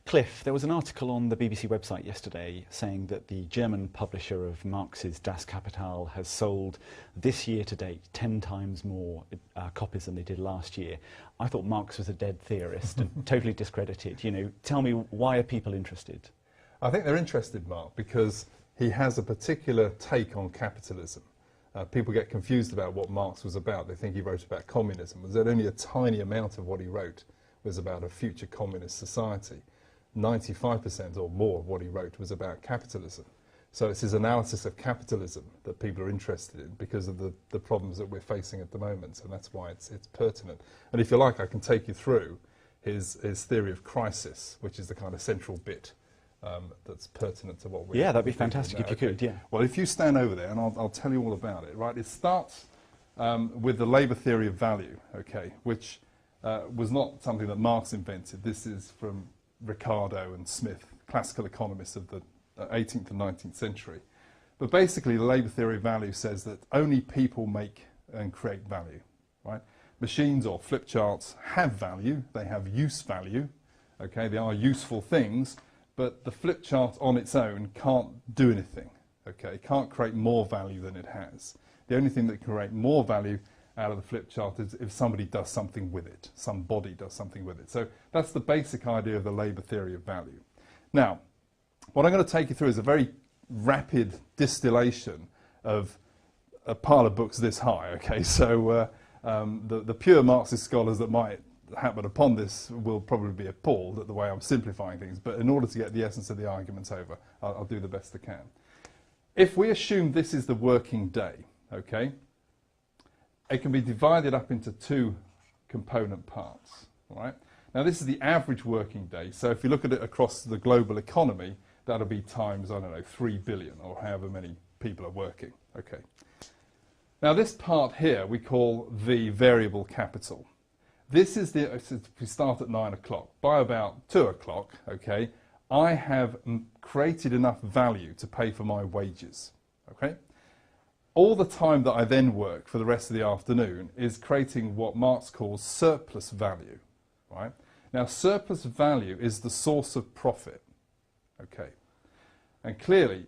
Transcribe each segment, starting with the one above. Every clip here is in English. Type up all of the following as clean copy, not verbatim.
Cliff, there was an article on the BBC website yesterday saying that the German publisher of Marx's Das Kapital has sold this year to date 10 times more copies than they did last year. I thought Marx was a dead theorist and totally discredited. You know, tell me, why are people interested? I think they're interested, Mark, because he has a particular take on capitalism. People get confused about what Marx was about. They think he wrote about communism. Was that only a tiny amount of what he wrote was about a future communist society? 95% or more of what he wrote was about capitalism. So it's his analysis of capitalism that people are interested in because of the problems that we're facing at the moment, and that's why it's pertinent. And if you like, I can take you through his theory of crisis, which is the kind of central bit that's pertinent to what we're Yeah, that'd be fantastic if you could, yeah. Well, if you stand over there, and I'll tell you all about it, right? It starts with the labour theory of value, okay, which was not something that Marx invented. This is from Ricardo and Smith, classical economists of the 18th and 19th century. But basically, the labour theory of value says that only people make and create value, right? Machines or flip charts have value, they have use value, okay, they are useful things, but the flip chart on its own can't do anything, okay, it can't create more value than it has. The only thing that can create more value out of the flip chart is if somebody does something with it, somebody does something with it. So that's the basic idea of the labour theory of value. Now, what I'm going to take you through is a very rapid distillation of a pile of books this high, okay, so the pure Marxist scholars that might happen upon this will probably be appalled at the way I'm simplifying things, but in order to get the essence of the arguments over, I'll do the best I can. If we assume this is the working day, okay, it can be divided up into two component parts, all right? Now this is the average working day, so if you look at it across the global economy, that'll be times, I don't know, 3 billion or however many people are working, okay. Now this part here we call the variable capital. This is we start at 9 o'clock. By about 2 o'clock, okay, I have created enough value to pay for my wages, okay? All the time that I then work for the rest of the afternoon is creating what Marx calls surplus value, right? Now, surplus value is the source of profit, okay? And clearly,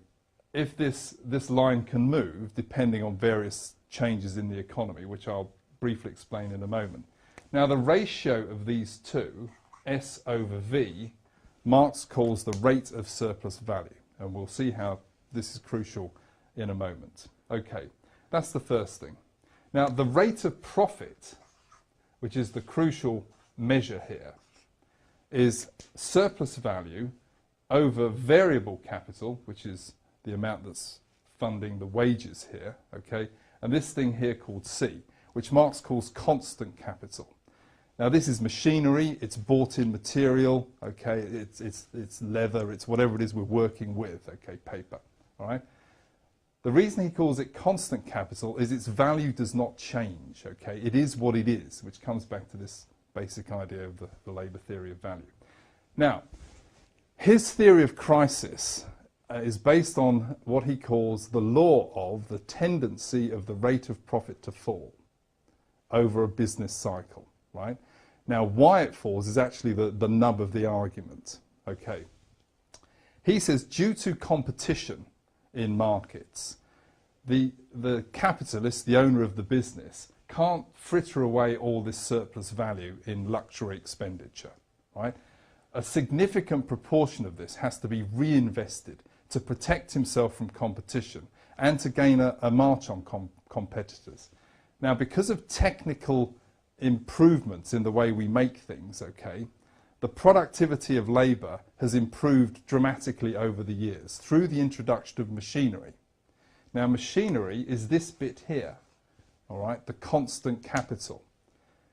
if this line can move, depending on various changes in the economy, which I'll briefly explain in a moment. Now, the ratio of these two, S over V, Marx calls the rate of surplus value, and we'll see how this is crucial in a moment. Okay, that's the first thing. Now, the rate of profit, which is the crucial measure here, is surplus value over variable capital, which is the amount that's funding the wages here, okay, and this thing here called C, which Marx calls constant capital. Now, this is machinery, it's bought-in material, okay, it's leather, it's whatever it is we're working with, okay, paper, all right? The reason he calls it constant capital is its value does not change, okay? It is what it is, which comes back to this basic idea of the labour theory of value. Now, his theory of crisis is based on what he calls the law of the tendency of the rate of profit to fall over a business cycle, right? Now, why it falls is actually the nub of the argument, okay? He says due to competition in markets, the capitalist, the owner of the business, can't fritter away all this surplus value in luxury expenditure, right? A significant proportion of this has to be reinvested to protect himself from competition and to gain a march on competitors. Now, because of technical improvements in the way we make things, okay, the productivity of labour has improved dramatically over the years through the introduction of machinery. Now, machinery is this bit here, all right, the constant capital.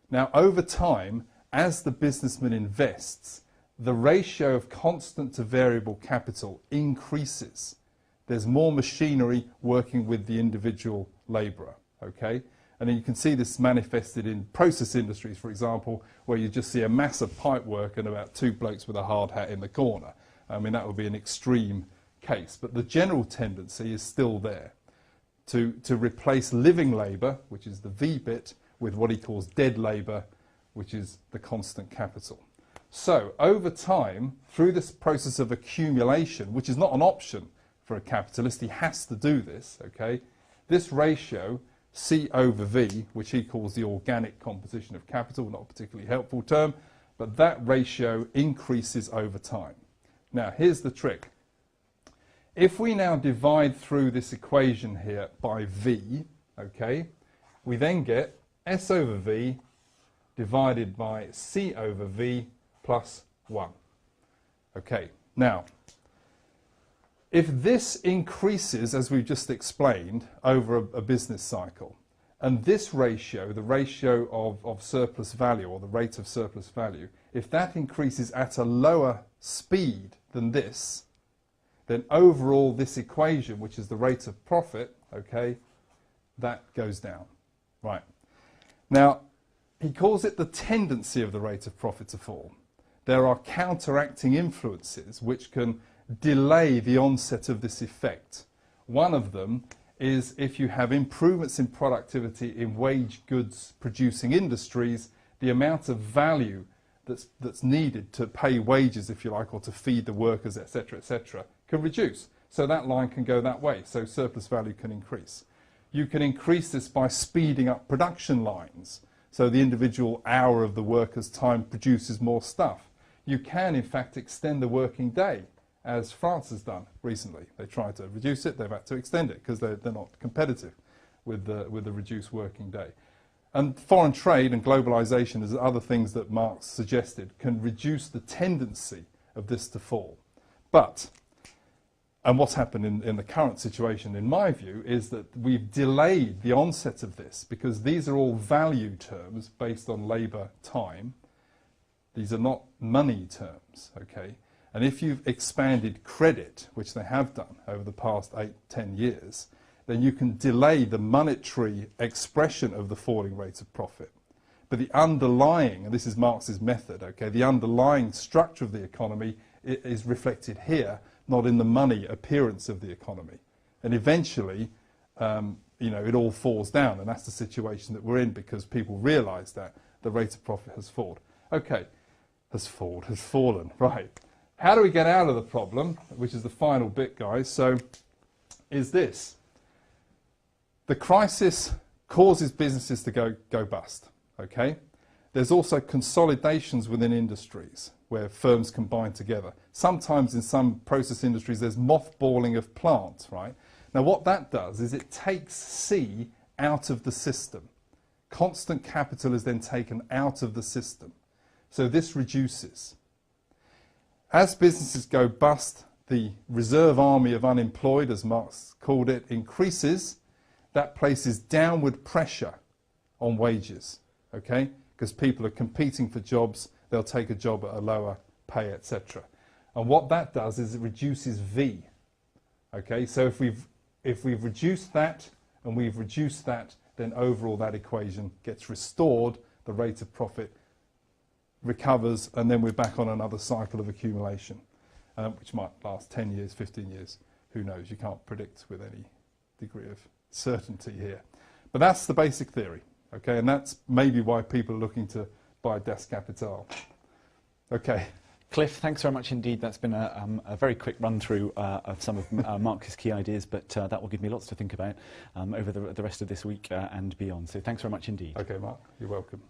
Now, over time, as the businessman invests, the ratio of constant to variable capital increases. There's more machinery working with the individual labourer, okay? And then you can see this manifested in process industries, for example, where you just see a massive pipe work and about 2 blokes with a hard hat in the corner. I mean, that would be an extreme case. But the general tendency is still there to replace living labour, which is the V bit, with what he calls dead labour, which is the constant capital. So over time, through this process of accumulation, which is not an option for a capitalist, he has to do this, okay? This ratio, C over V, which he calls the organic composition of capital, not a particularly helpful term, but that ratio increases over time. Now, here's the trick. If we now divide through this equation here by V, okay, we then get S over V divided by C over V plus 1. Okay, now, if this increases, as we've just explained, over a business cycle, and this ratio, the ratio of surplus value, or the rate of surplus value, if that increases at a lower speed than this, then overall this equation, which is the rate of profit, okay, that goes down. Right. Now, he calls it the tendency of the rate of profit to fall. There are counteracting influences which can delay the onset of this effect. One of them is if you have improvements in productivity in wage goods producing industries, the amount of value that's needed to pay wages, if you like, or to feed the workers, etc., can reduce. So that line can go that way, so surplus value can increase. You can increase this by speeding up production lines, so the individual hour of the worker's time produces more stuff. You can, in fact, extend the working day, as France has done recently. They tried to reduce it, they've had to extend it because they're not competitive with the reduced working day. And foreign trade and globalization, as other things that Marx suggested, can reduce the tendency of this to fall. But, and what's happened in the current situation, in my view, is that we've delayed the onset of this because these are all value terms based on labour time. These are not money terms, okay? And if you've expanded credit, which they have done over the past 8-10 years, then you can delay the monetary expression of the falling rate of profit. But the underlying, and this is Marx's method, okay, the underlying structure of the economy is reflected here, not in the money appearance of the economy. And eventually, it all falls down, and that's the situation that we're in because people realise that the rate of profit has fallen. Okay, has fallen, right. How do we get out of the problem, which is the final bit, guys? So, is this. The crisis causes businesses to go bust, okay? There's also consolidations within industries where firms combine together. Sometimes in some process industries there's mothballing of plants, right? Now what that does is it takes C out of the system. Constant capital is then taken out of the system. So this reduces. As businesses go bust, the reserve army of unemployed, as Marx called it, increases. That places downward pressure on wages, okay? Because people are competing for jobs, they'll take a job at a lower pay, etc. And what that does is it reduces V, okay? So if we've reduced that and we've reduced that, then overall that equation gets restored, the rate of profit recovers, and then we're back on another cycle of accumulation, which might last 10 years, 15 years, who knows? You can't predict with any degree of certainty here. But that's the basic theory, okay, and that's maybe why people are looking to buy Das Kapital. Okay. Cliff, thanks very much indeed. That's been a very quick run through of some of Marx's key ideas, but that will give me lots to think about over the rest of this week and beyond. So thanks very much indeed. Okay, Mark, you're welcome.